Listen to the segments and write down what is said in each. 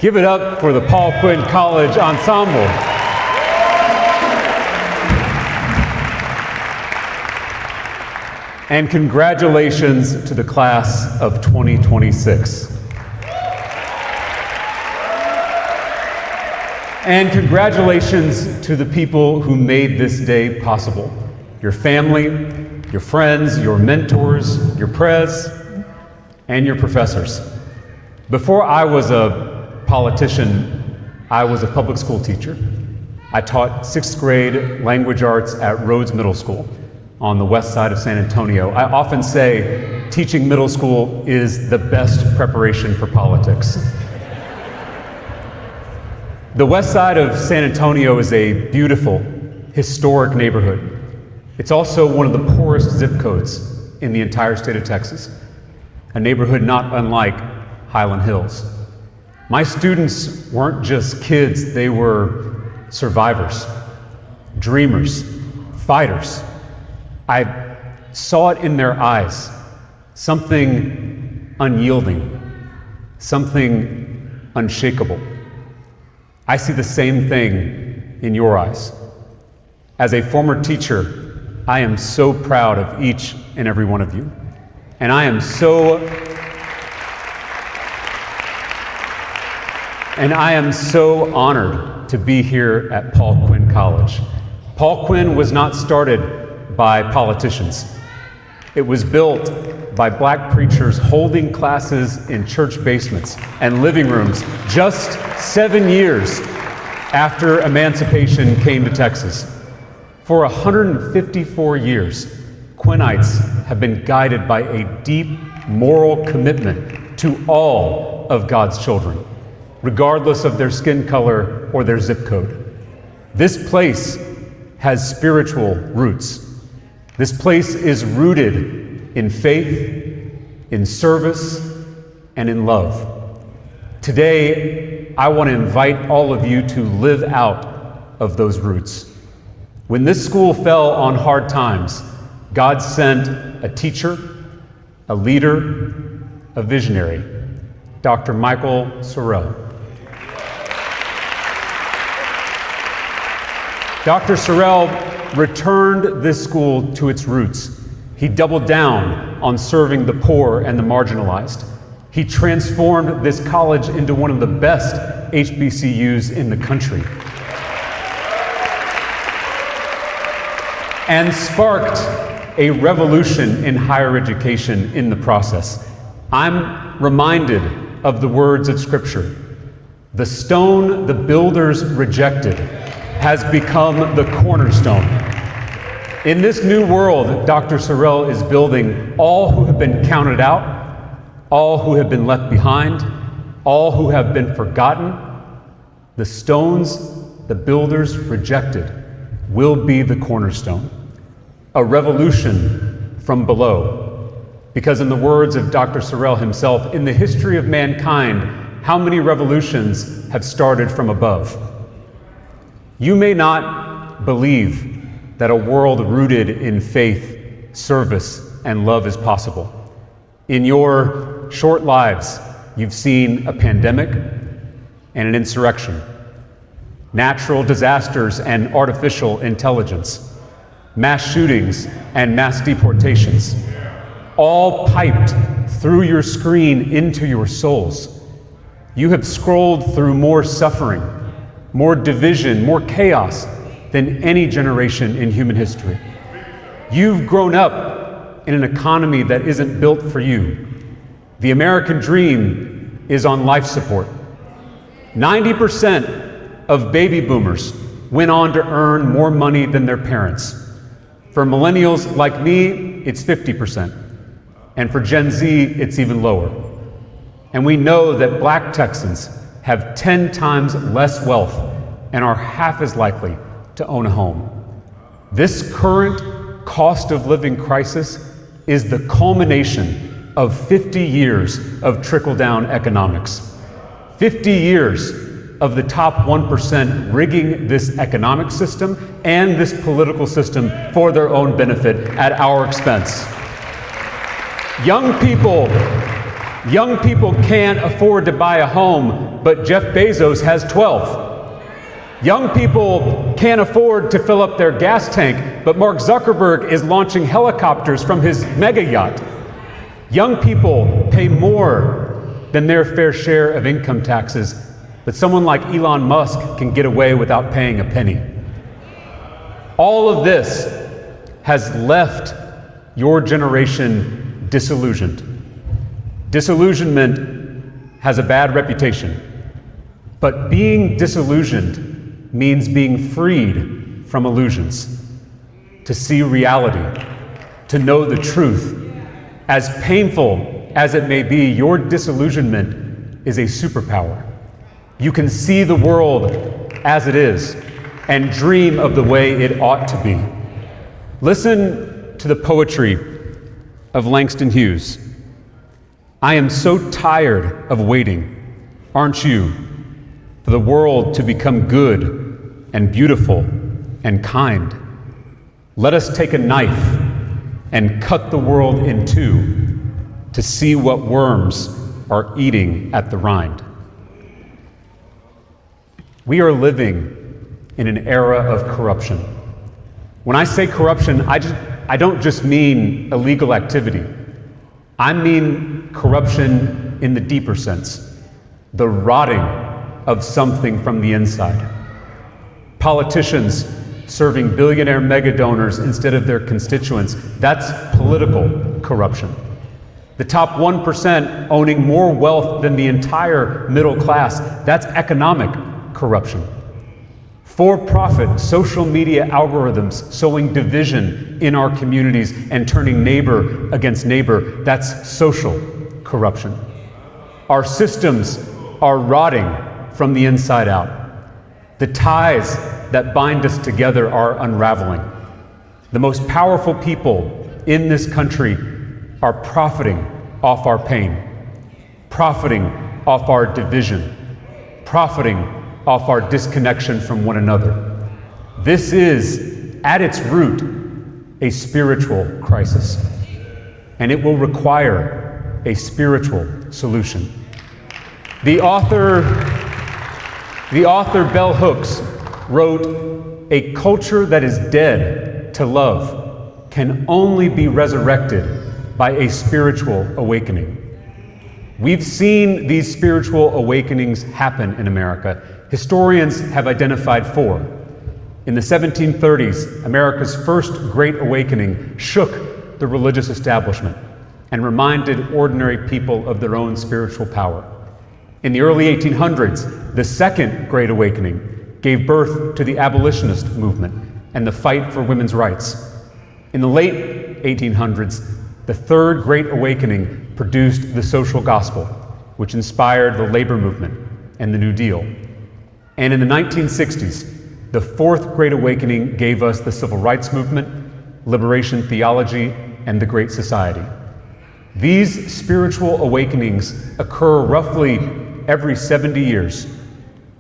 Give it up for the Paul Quinn College Ensemble. And congratulations to the class of 2026. And congratulations to the people who made this day possible. Your family, your friends, your mentors, your pres, and your professors. Before I was a politician, I was a public school teacher. I taught 6th grade language arts at Rhodes Middle School on the west side of San Antonio. I often say teaching middle school is the best preparation for politics. The west side of San Antonio is a beautiful, historic neighborhood. It's also one of the poorest zip codes in the entire state of Texas, a neighborhood not unlike Highland Hills. My students weren't just kids, they were survivors, dreamers, fighters. I saw it in their eyes, something unyielding, something unshakable. I see the same thing in your eyes. As a former teacher, I am so proud of each and every one of you. And I am so honored to be here at Paul Quinn College. Paul Quinn was not started by politicians. It was built by black preachers holding classes in church basements and living rooms just 7 years after emancipation came to Texas. For 154 years, Quinnites have been guided by a deep moral commitment to all of God's children, regardless of their skin color or their zip code. This place has spiritual roots. This place is rooted in faith, in service, and in love. Today, I want to invite all of you to live out of those roots. When this school fell on hard times, God sent a teacher, a leader, a visionary, Dr. Michael Sorrell. Dr. Sorrell returned this school to its roots. He doubled down on serving the poor and the marginalized. He transformed this college into one of the best HBCUs in the country. And sparked a revolution in higher education in the process. I'm reminded of the words of Scripture. The stone the builders rejected has become the cornerstone. In this new world, Dr. Sorrell is building all who have been counted out, all who have been left behind, all who have been forgotten. The stones the builders rejected will be the cornerstone. A revolution from below. Because in the words of Dr. Sorrell himself, in the history of mankind, how many revolutions have started from above? You may not believe that a world rooted in faith, service, and love is possible. In your short lives, you've seen a pandemic and an insurrection, natural disasters and artificial intelligence, mass shootings and mass deportations, all piped through your screen into your souls. You have scrolled through more suffering, more division, more chaos than any generation in human history. You've grown up in an economy that isn't built for you. The American dream is on life support. 90% of baby boomers went on to earn more money than their parents. For millennials like me, it's 50%. And for Gen Z, it's even lower. And we know that Black Texans have 10 times less wealth and are half as likely to own a home. This current cost of living crisis is the culmination of 50 years of trickle-down economics. 50 years of the top 1% rigging this economic system and this political system for their own benefit at our expense. Young people can't afford to buy a home but Jeff Bezos has 12. Young people can't afford to fill up their gas tank, but Mark Zuckerberg is launching helicopters from his mega yacht. Young people pay more than their fair share of income taxes, but someone like Elon Musk can get away without paying a penny. All of this has left your generation disillusioned. Disillusionment has a bad reputation, but being disillusioned means being freed from illusions, to see reality, to know the truth. As painful as it may be, your disillusionment is a superpower. You can see the world as it is and dream of the way it ought to be. Listen to the poetry of Langston Hughes. I am so tired of waiting, aren't you, for the world to become good and beautiful and kind. Let us take a knife and cut the world in two to see what worms are eating at the rind. We are living in an era of corruption. When I say corruption, I don't just mean illegal activity. I mean corruption in the deeper sense, the rotting of something from the inside. Politicians serving billionaire mega donors instead of their constituents, that's political corruption. The top 1% owning more wealth than the entire middle class, that's economic corruption. For-profit social media algorithms sowing division in our communities and turning neighbor against neighbor, that's social corruption. Our systems are rotting from the inside out. The ties that bind us together are unraveling. The most powerful people in this country are profiting off our pain, profiting off our division, profiting off our disconnection from one another. This is, at its root, a spiritual crisis, and it will require a spiritual solution. The author Bell Hooks wrote, "A culture that is dead to love can only be resurrected by a spiritual awakening." We've seen these spiritual awakenings happen in America. Historians have identified 4. In the 1730s, America's first Great Awakening shook the religious establishment and reminded ordinary people of their own spiritual power. In the early 1800s, the Second Great Awakening gave birth to the abolitionist movement and the fight for women's rights. In the late 1800s, the Third Great Awakening produced the social gospel, which inspired the labor movement and the New Deal. And in the 1960s, the Fourth Great Awakening gave us the civil rights movement, liberation theology, and the Great Society. These spiritual awakenings occur roughly every 70 years,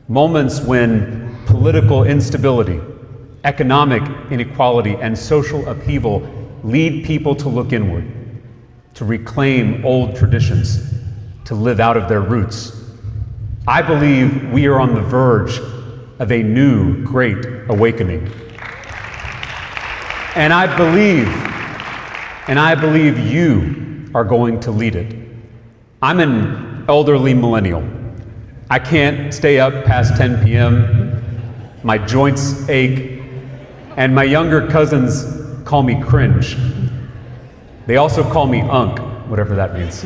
moments when political instability, economic inequality, and social upheaval lead people to look inward, to reclaim old traditions, to live out of their roots. I believe we are on the verge of a new great awakening. And I believe you are going to lead it. I'm an elderly millennial. I can't stay up past 10 p.m. My joints ache, and my younger cousins call me cringe. They also call me Unk, whatever that means.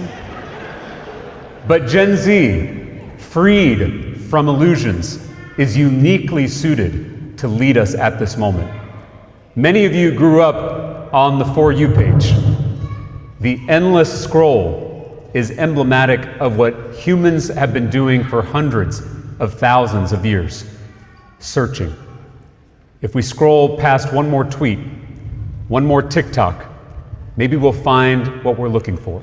But Gen Z, freed from illusions, is uniquely suited to lead us at this moment. Many of you grew up on the For You page. The endless scroll is emblematic of what humans have been doing for hundreds of thousands of years, searching. If we scroll past one more tweet, one more TikTok, maybe we'll find what we're looking for,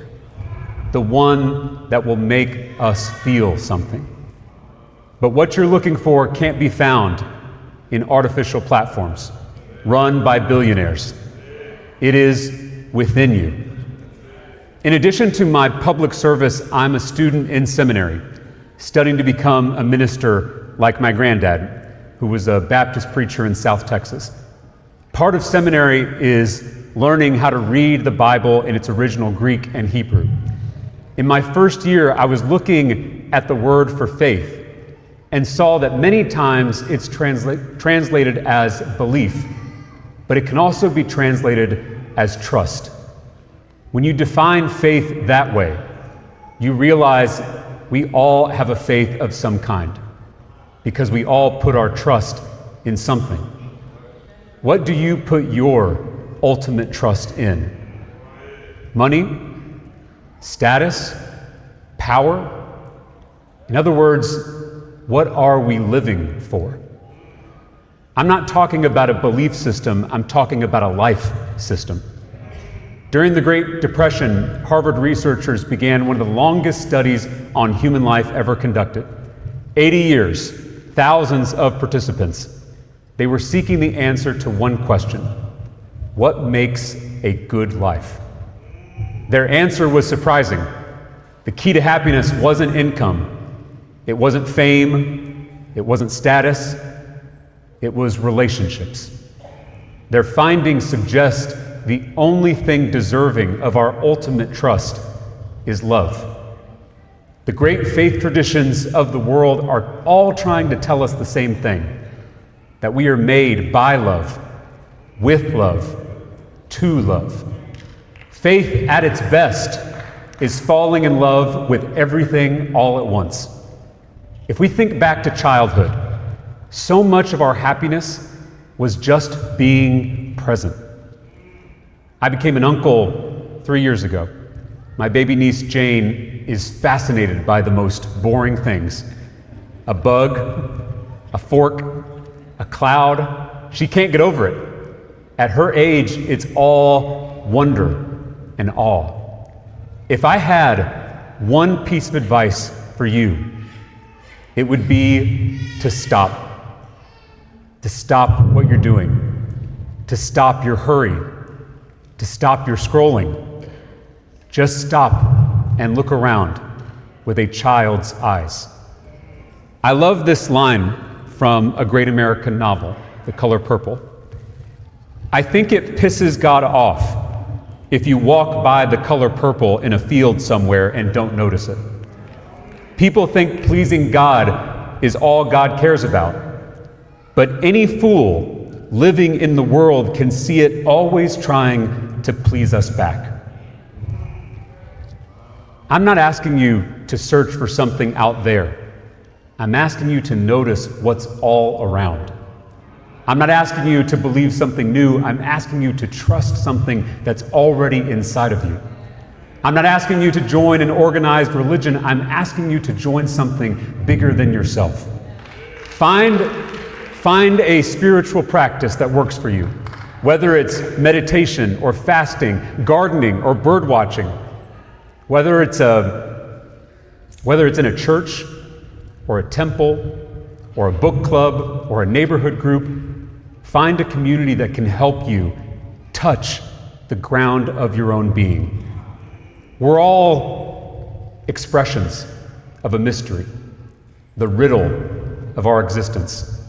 the one that will make us feel something. But what you're looking for can't be found in artificial platforms run by billionaires. It is within you. In addition to my public service, I'm a student in seminary, studying to become a minister like my granddad, who was a Baptist preacher in South Texas. Part of seminary is learning how to read the Bible in its original Greek and Hebrew. In my first year, I was looking at the word for faith and saw that many times it's translated as belief, but it can also be translated as trust. When you define faith that way, you realize we all have a faith of some kind because we all put our trust in something. What do you put your ultimate trust in? Money? Status? Power? In other words, what are we living for? I'm not talking about a belief system, I'm talking about a life system. During the Great Depression, Harvard researchers began one of the longest studies on human life ever conducted. 80 years, thousands of participants. They were seeking the answer to one question: what makes a good life? Their answer was surprising. The key to happiness wasn't income, it wasn't fame, it wasn't status, it was relationships. Their findings suggest the only thing deserving of our ultimate trust is love. The great faith traditions of the world are all trying to tell us the same thing, that we are made by love, with love, to love. Faith at its best is falling in love with everything all at once. If we think back to childhood, so much of our happiness was just being present. I became an uncle 3 years ago. My baby niece Jane is fascinated by the most boring things: a bug, a fork, a cloud. She can't get over it. At her age, it's all wonder and awe. If I had one piece of advice for you, it would be to stop. To stop what you're doing. To stop your hurry. To stop your scrolling. Just stop and look around with a child's eyes. I love this line from a great American novel, The Color Purple. I think it pisses God off if you walk by the color purple in a field somewhere and don't notice it. People think pleasing God is all God cares about, but any fool living in the world can see it always trying to please us back. I'm not asking you to search for something out there. I'm asking you to notice what's all around. I'm not asking you to believe something new. I'm asking you to trust something that's already inside of you. I'm not asking you to join an organized religion. I'm asking you to join something bigger than yourself. Find a spiritual practice that works for you, whether it's meditation or fasting, gardening or bird watching, whether it's in a church or a temple or a book club or a neighborhood group. Find a community that can help you touch the ground of your own being. We're all expressions of a mystery, the riddle of our existence,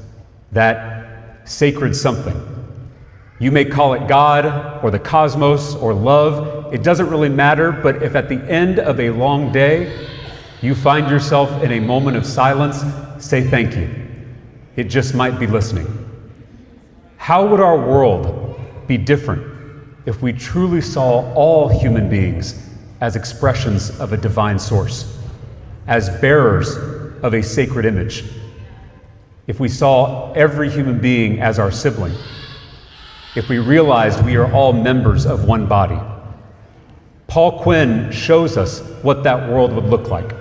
that sacred something. You may call it God or the cosmos or love. It doesn't really matter, but if at the end of a long day you find yourself in a moment of silence, say thank you. It just might be listening. How would our world be different if we truly saw all human beings as expressions of a divine source, as bearers of a sacred image? If we saw every human being as our sibling, if we realized we are all members of one body? Paul Quinn shows us what that world would look like.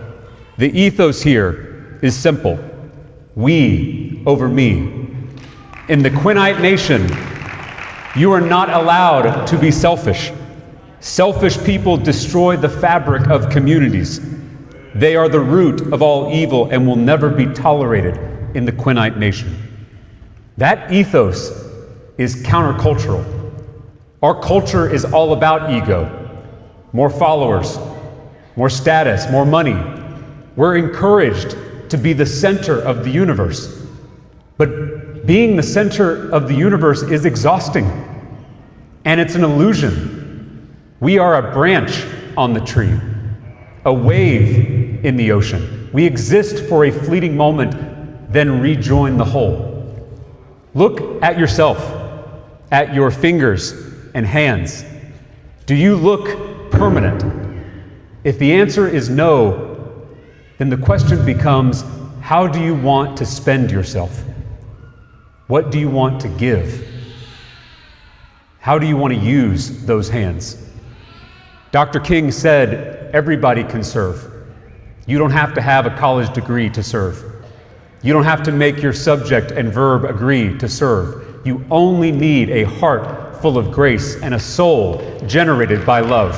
The ethos here is simple: we over me. In the Quinnite nation, you are not allowed to be selfish. Selfish people destroy the fabric of communities. They are the root of all evil and will never be tolerated in the Quinnite nation. That ethos is countercultural. Our culture is all about ego. More followers, more status, more money. We're encouraged to be the center of the universe. But being the center of the universe is exhausting, and it's an illusion. We are a branch on the tree, a wave in the ocean. We exist for a fleeting moment, then rejoin the whole. Look at yourself, at your fingers and hands. Do you look permanent? If the answer is no, then the question becomes, how do you want to spend yourself? What do you want to give? How do you want to use those hands? Dr. King said, everybody can serve. You don't have to have a college degree to serve. You don't have to make your subject and verb agree to serve. You only need a heart full of grace and a soul generated by love.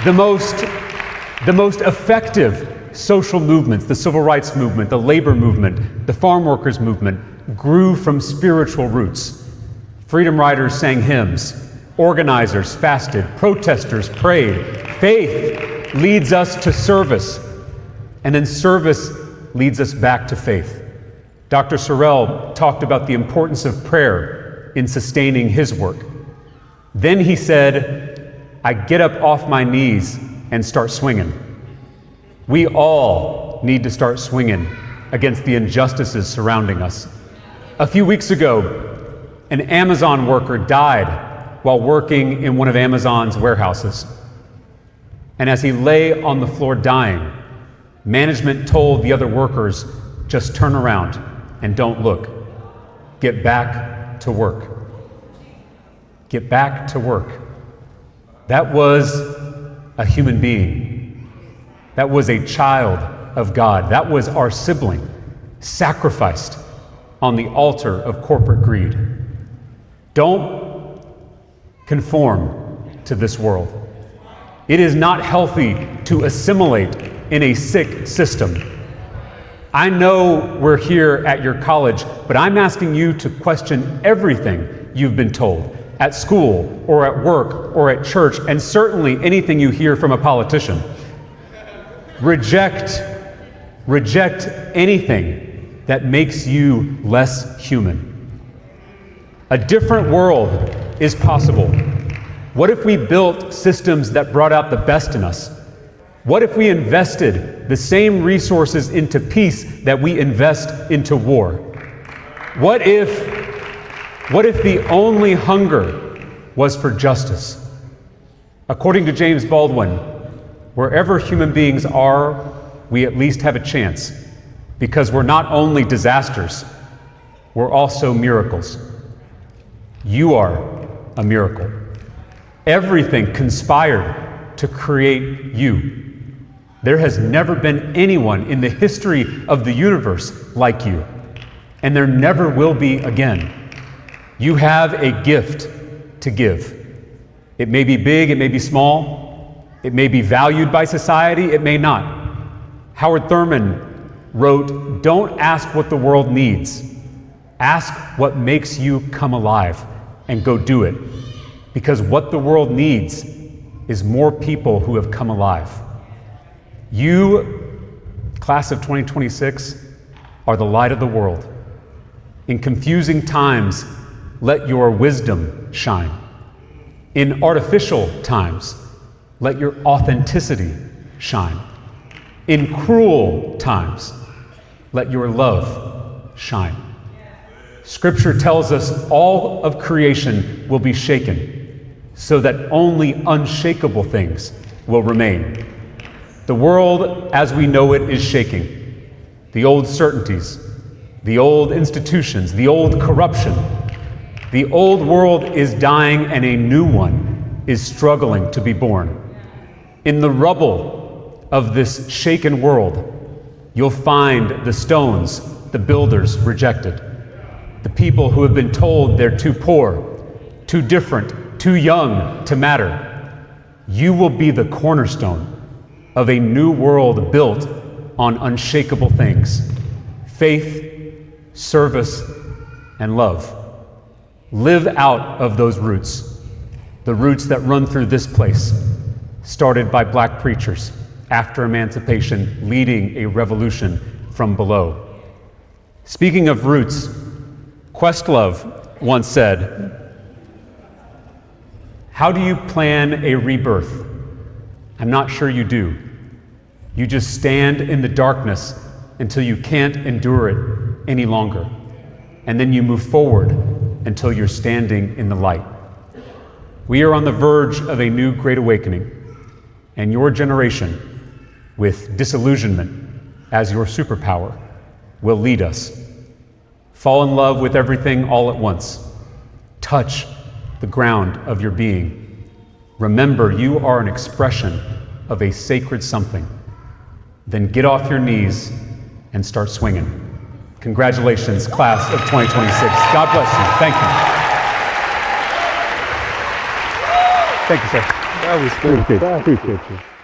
The most effective social movements, the civil rights movement, the labor movement, the farm workers movement, grew from spiritual roots. Freedom riders sang hymns, organizers fasted, protesters prayed. Faith leads us to service, and then service leads us back to faith. Dr. Sorrell talked about the importance of prayer in sustaining his work. Then he said, I get up off my knees and start swinging. We all need to start swinging against the injustices surrounding us. A few weeks ago, an Amazon worker died while working in one of Amazon's warehouses. And as he lay on the floor dying, management told the other workers, just turn around and don't look. Get back to work. Get back to work. That was a human being. That was a child of God. That was our sibling, sacrificed on the altar of corporate greed. Don't conform to this world. It is not healthy to assimilate in a sick system. I know we're here at your college, but I'm asking you to question everything you've been told at school or at work or at church, and certainly anything you hear from a politician. Reject anything that makes you less human. A different world is possible. What if we built systems that brought out the best in us? What if we invested the same resources into peace that we invest into war? What if the only hunger was for justice? According to James Baldwin, wherever human beings are, we at least have a chance, because we're not only disasters, we're also miracles. You are a miracle. Everything conspired to create you. There has never been anyone in the history of the universe like you, and there never will be again. You have a gift to give. It may be big, it may be small, it may be valued by society, it may not. Howard Thurman wrote, "Don't ask what the world needs. Ask what makes you come alive, and go do it. Because what the world needs is more people who have come alive." You, class of 2026, are the light of the world. In confusing times, let your wisdom shine. In artificial times, let your authenticity shine. In cruel times, let your love shine. Scripture tells us all of creation will be shaken, so that only unshakable things will remain. The world as we know it is shaking. The old certainties, the old institutions, the old corruption. The old world is dying and a new one is struggling to be born. In the rubble of this shaken world, you'll find the stones the builders rejected. The people who have been told they're too poor, too different, too young to matter. You will be the cornerstone of a new world built on unshakable things: faith, service, and love. Live out of those roots, the roots that run through this place. started by black preachers after emancipation, leading a revolution from below. Speaking of roots, Questlove once said, "How do you plan a rebirth? I'm not sure you do. You just stand in the darkness until you can't endure it any longer. And then you move forward until you're standing in the light." We are on the verge of a new great awakening, and your generation, with disillusionment as your superpower, will lead us. Fall in love with everything all at once. Touch the ground of your being. Remember, you are an expression of a sacred something. Then get off your knees and start swinging. Congratulations, class of 2026. God bless you. Thank you. Thank you, sir. That was good. Appreciate you.